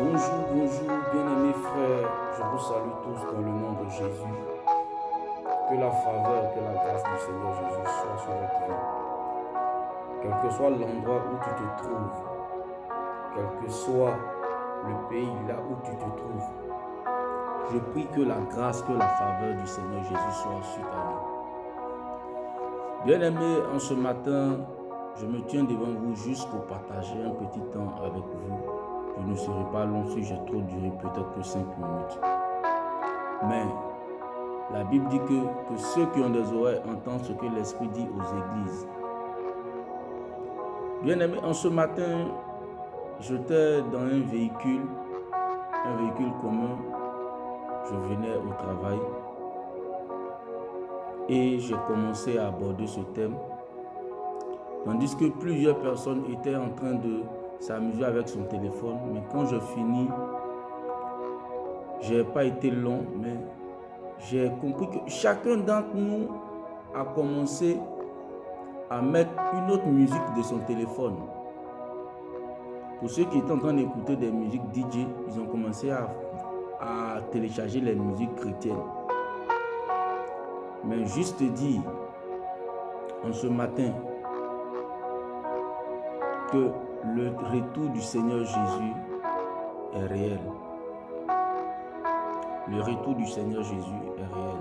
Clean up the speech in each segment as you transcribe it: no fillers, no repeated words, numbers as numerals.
Bonjour, bonjour, bien-aimés frères, je vous salue tous dans le nom de Jésus. Que la faveur, que la grâce du Seigneur Jésus soit sur votre vie. Quel que soit l'endroit où tu te trouves, quel que soit le pays là où tu te trouves, je prie que la grâce, que la faveur du Seigneur Jésus soit sur ta vie. Bien-aimés, en ce matin, je me tiens devant vous juste pour partager un petit temps avec vous. Je ne serai pas long si j'ai trop duré, peut-être que 5 minutes. Mais la Bible dit que ceux qui ont des oreilles entendent ce que l'Esprit dit aux églises. Bien-aimé, en ce matin, j'étais dans un véhicule commun. Je venais au travail et j'ai commencé à aborder ce thème. Tandis que plusieurs personnes étaient en train de s'amuser avec son téléphone. Mais quand je finis, je n'ai pas été long, mais j'ai compris que chacun d'entre nous a commencé à mettre une autre musique de son téléphone. Pour ceux qui étaient en train d'écouter des musiques DJ, ils ont commencé à télécharger les musiques chrétiennes. Mais juste dire en ce matin que le retour du Seigneur Jésus est réel. Le retour du Seigneur Jésus est réel.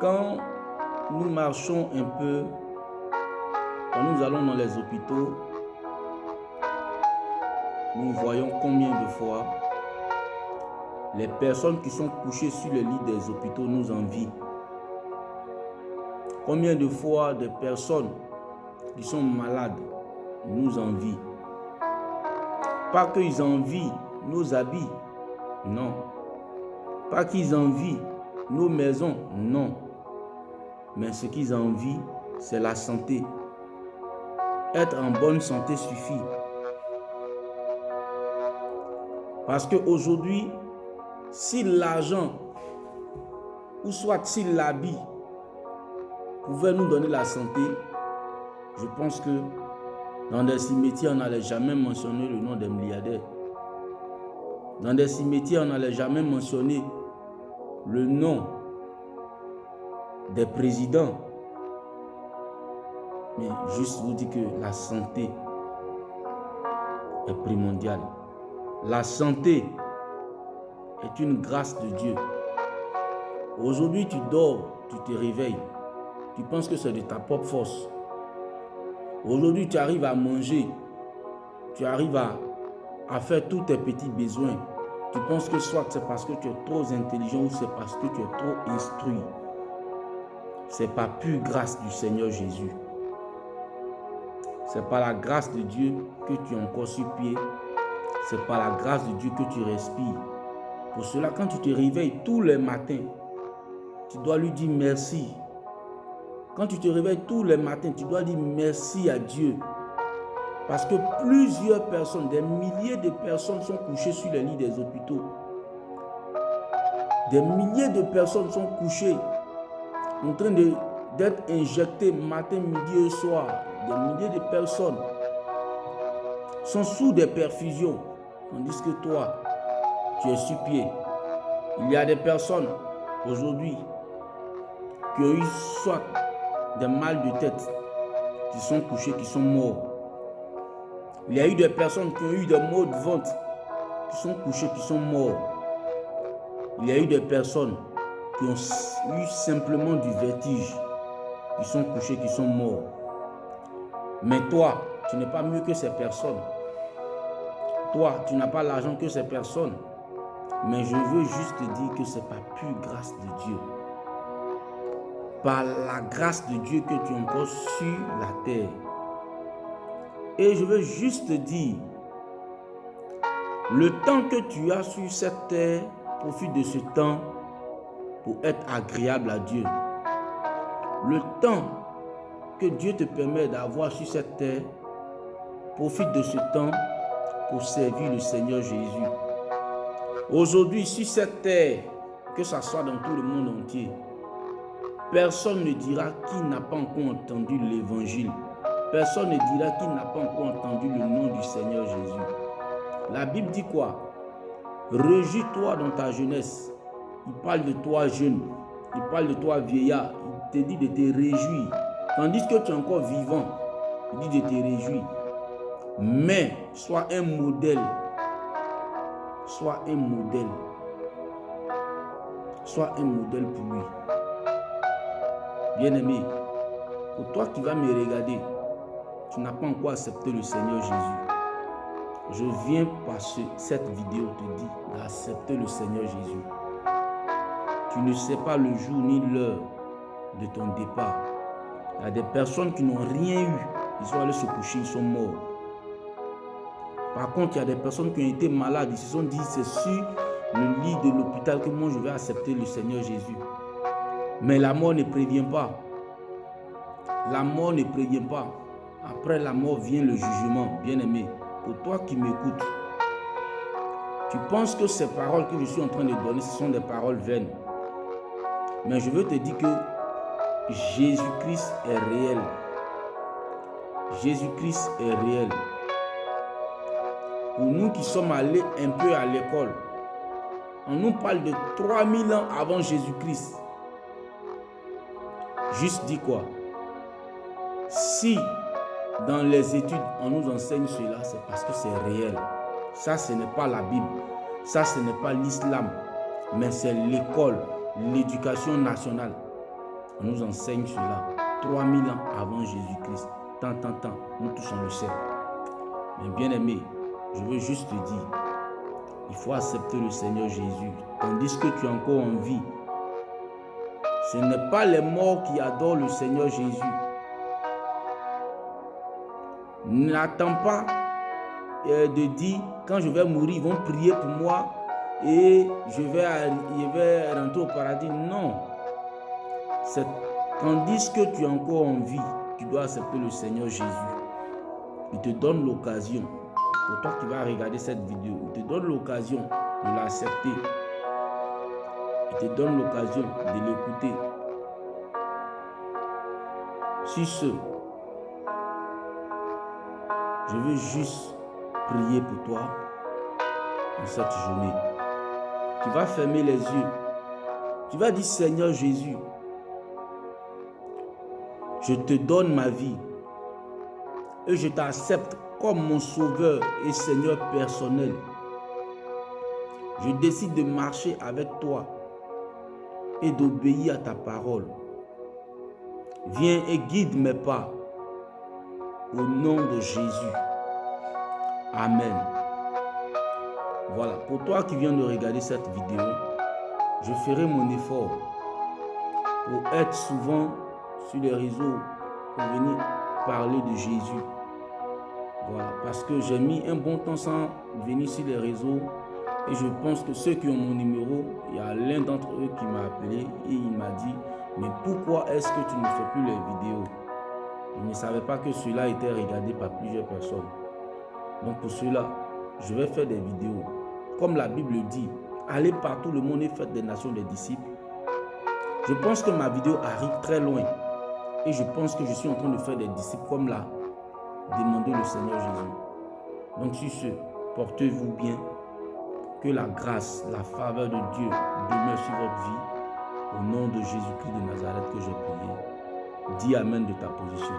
Quand nous marchons un peu, quand nous allons dans les hôpitaux, nous voyons combien de fois les personnes qui sont couchées sur le lit des hôpitaux nous envient. Combien de fois des personnes qui sont malades nous envient. Pas qu'ils envient nos habits, non. Pas qu'ils envient nos maisons, non. Mais ce qu'ils envient, c'est la santé. Être en bonne santé suffit. Parce qu'aujourd'hui, si l'argent ou soit si l'habit pouvait nous donner la santé, je pense que dans des cimetières, on n'allait jamais mentionner le nom des milliardaires. Dans des cimetières, on n'allait jamais mentionner le nom des présidents. Mais juste vous dire que la santé est primordiale. La santé est une grâce de Dieu. Aujourd'hui, tu dors, tu te réveilles. Tu penses que c'est de ta propre force. Aujourd'hui, tu arrives à manger. Tu arrives à faire tous tes petits besoins. Tu penses que soit c'est parce que tu es trop intelligent ou c'est parce que tu es trop instruit. C'est par pure grâce du Seigneur Jésus. C'est par la grâce de Dieu que tu es encore sur pied. C'est par la grâce de Dieu que tu respires. Pour cela, quand tu te réveilles tous les matins, tu dois lui dire merci. Quand tu te réveilles tous les matins, tu dois dire merci à Dieu. Parce que plusieurs personnes, des milliers de personnes sont couchées sur les lits des hôpitaux. Des milliers de personnes sont couchées en train d'être injectées matin, midi et soir. Des milliers de personnes sont sous des perfusions. Tandis que toi, tu es sur pied. Il y a des personnes aujourd'hui qui ont eu soit des mal de tête, qui sont couchés, qui sont morts. Il y a eu des personnes qui ont eu des maux de ventre, qui sont couchés, qui sont morts. Il y a eu des personnes qui ont eu simplement du vertige, qui sont couchés, qui sont morts. Mais toi, tu n'es pas mieux que ces personnes. Toi, tu n'as pas l'argent que ces personnes. Mais je veux juste te dire que c'est par pure grâce de Dieu. Par la grâce de Dieu que tu es encore sur la terre. Et je veux juste te dire, le temps que tu as sur cette terre, profite de ce temps pour être agréable à Dieu. Le temps que Dieu te permet d'avoir sur cette terre, profite de ce temps pour servir le Seigneur Jésus. Aujourd'hui, sur cette terre, que ce soit dans tout le monde entier, personne ne dira qu'il n'a pas encore entendu l'évangile. personne ne dira qu'il n'a pas encore entendu le nom du Seigneur Jésus. La Bible dit quoi? Réjouis-toi dans ta jeunesse. Il parle de toi jeune, il parle de toi vieillard, il te dit de te réjouir. Tandis que tu es encore vivant, il dit de te réjouir. Mais sois un modèle. Sois un modèle. Sois un modèle pour lui. Bien-aimé, pour toi qui vas me regarder, tu n'as pas encore accepté le Seigneur Jésus. Je viens par cette vidéo te dire d'accepter le Seigneur Jésus. Tu ne sais pas le jour ni l'heure de ton départ. Il y a des personnes qui n'ont rien eu. Ils sont allés se coucher, ils sont morts. Par contre, il y a des personnes qui ont été malades. Ils se sont dit, c'est sur le lit de l'hôpital que moi je vais accepter le Seigneur Jésus. Mais la mort ne prévient pas. La mort ne prévient pas. Après la mort vient le jugement, bien-aimé. Pour toi qui m'écoutes, tu penses que ces paroles que je suis en train de donner, ce sont des paroles vaines. Mais je veux te dire que Jésus-Christ est réel. Jésus-Christ est réel. Pour nous qui sommes allés un peu à l'école, on nous parle de 3000 ans avant Jésus-Christ. Juste dit quoi? Si dans les études on nous enseigne cela, c'est parce que c'est réel. Ça, ce n'est pas la Bible. Ça, ce n'est pas l'islam. Mais c'est l'école, l'éducation nationale. On nous enseigne cela 3000 ans avant Jésus-Christ. Tant, nous tous on le sait. Mais bien aimé, je veux juste te dire, il faut accepter le Seigneur Jésus. Tandis que tu es encore en vie. Ce n'est pas les morts qui adorent le Seigneur Jésus. N'attends pas de dire, quand je vais mourir, ils vont prier pour moi et je vais rentrer au paradis. Non. Tandis que tu es encore en vie, tu dois accepter le Seigneur Jésus. Il te donne l'occasion. Pour toi qui vas regarder cette vidéo, il te donne l'occasion de l'accepter. Il te donne l'occasion de l'écouter. Sur ce, je veux juste prier pour toi en cette journée. Tu vas fermer les yeux. Tu vas dire, Seigneur Jésus, je te donne ma vie et je t'accepte comme mon sauveur et Seigneur personnel. Je décide de marcher avec toi et d'obéir à ta parole. Viens et guide mes pas au nom de Jésus. Amen. Voilà, pour toi qui viens de regarder cette vidéo, je ferai mon effort pour être souvent sur les réseaux pour venir parler de Jésus. Voilà, parce que j'ai mis un bon temps sans venir sur les réseaux et je pense que ceux qui ont mon numéro, il y a l'un d'entre eux qui m'a appelé et il m'a dit, mais pourquoi est-ce que tu ne fais plus les vidéos? Il ne savait pas que cela était regardé par plusieurs personnes. Donc pour cela, je vais faire des vidéos. Comme la Bible dit, allez partout le monde et faites des nations des disciples. Je pense que ma vidéo arrive très loin. Et je pense que je suis en train de faire des disciples comme l'a demandé le Seigneur Jésus. Donc sur ce, portez-vous bien. Que la grâce, la faveur de Dieu demeure sur votre vie. Au nom de Jésus-Christ de Nazareth que j'ai prié. Dis Amen de ta position.